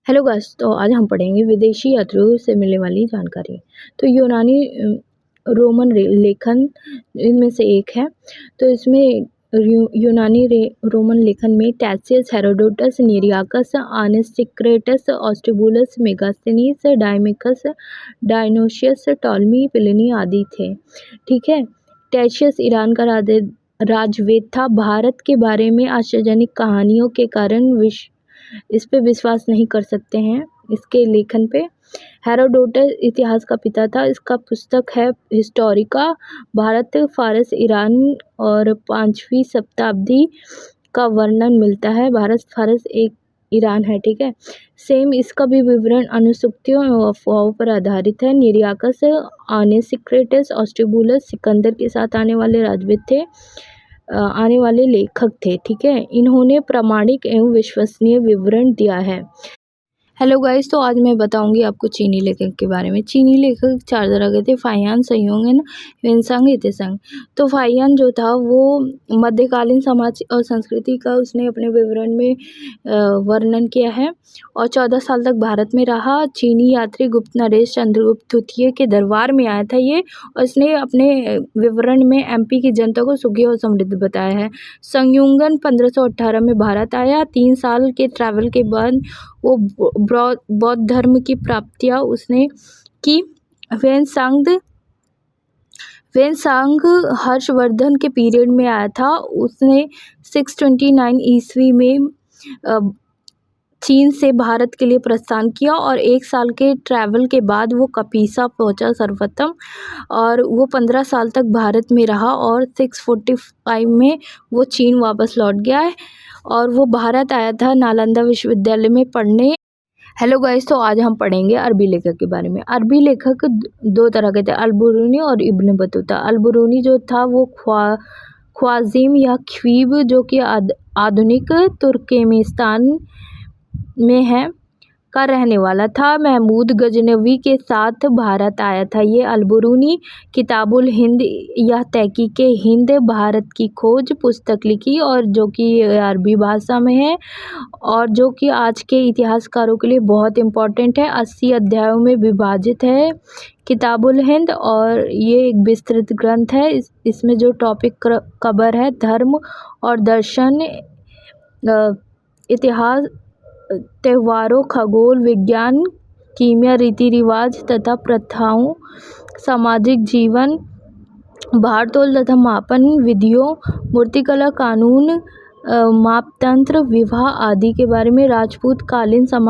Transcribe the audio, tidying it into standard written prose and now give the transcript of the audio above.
Hello guys, तो आज हम पढ़ेंगे विदेशी यात्रियों से मिलने वाली जानकारी। तो यूनानी रोमन लेखन इनमें से एक है। तो इसमें यूनानी रोमन लेखन में टैसियस, हेरोडोटस, निरियाकस, आनेसिक्रेटस, ऑस्ट्रिबुलस, मेगास्थनीस, डायमिकस, डायनोशियस, टॉलमी, प्लिनी आदि थे। ठीक है। टैशियस ईरान का राजवेद था। भारत के बारे में आश्चर्यजनक कहानियों के कारण इस पे विश्वास नहीं कर सकते हैं इसके लेखन पे। हेरोडोटस इतिहास का पिता था। इसका पुस्तक है हिस्टोरिका। भारत, फारस, ईरान और 5वीं शताब्दी का वर्णन मिलता है। भारत, फारस एक ईरान है। ठीक है। सेम इसका भी विवरण अनुसूक्तियों एवं अफवाहों पर आधारित है। निरियाकस, आनेसिक्रेटस, ऑस्ट्रिबुलस सिकंदर के साथ आने वाले लेखक थे। ठीक है। इन्होंने प्रामाणिक एवं विश्वसनीय विवरण दिया है। हेलो गाइस, तो आज मैं बताऊंगी आपको चीनी लेखक के बारे में। चीनी लेखक 4 तरह के थे: फाहियान, संयोगन, ह्वेनसांग, इत्संग। तो फाहियान जो था वो मध्यकालीन समाज और संस्कृति का उसने अपने विवरण में वर्णन किया है और 14 साल तक भारत में रहा। चीनी यात्री गुप्त नरेश चंद्रगुप्त द्वितीय के दरबार में आया था ये, और इसने अपने विवरण में एमपी की जनता को सुखी और समृद्ध बताया है। संयोगन 1518 में भारत आया। 3 साल के ट्रैवल के बाद वो बौद्ध धर्म की प्राप्तियां उसने की। ह्वेनसांग हर्षवर्धन के पीरियड में आया था। उसने 629 ईस्वी में चीन से भारत के लिए प्रस्थान किया और 1 साल के ट्रैवल के बाद वो कपीसा पहुंचा सर्वप्रथम, और वो 15 साल तक भारत में रहा और 645 में वो चीन वापस लौट गया है और वो भारत आया था नालंदा विश्वविद्यालय में पढ़ने। हेलो गाइस, तो आज हम पढ़ेंगे अरबी लेखक के बारे में। अरबी लेखक 2 तरह के थे: अल-बिरूनी और इब्न बतूता। अल-बिरूनी जो था वो ख्वारिज़्म या ख्वीब, जो कि आधुनिक तुर्कमेनिस्तान में है, का रहने वाला था। महमूद गजनवी के साथ भारत आया था ये अल-बिरूनी। किताबुल हिंद या तहकीके हिंद, भारत की खोज पुस्तक लिखी, और जो कि अरबी भाषा में है और जो कि आज के इतिहासकारों के लिए बहुत इम्पोर्टेंट है। 80 अध्यायों में विभाजित है किताबुल हिंद, और ये एक विस्तृत ग्रंथ है। इसमें जो टॉपिक कवर है धर्म और दर्शन, इतिहास, त्योहारों, खगोल विज्ञान, कीमिया, रीति रिवाज तथा प्रथाओं, सामाजिक जीवन, भारतोल तथा मापन विधियों, मूर्तिकला, कानून, मापतंत्र, विवाह आदि के बारे में। राजपूत कालीन समाज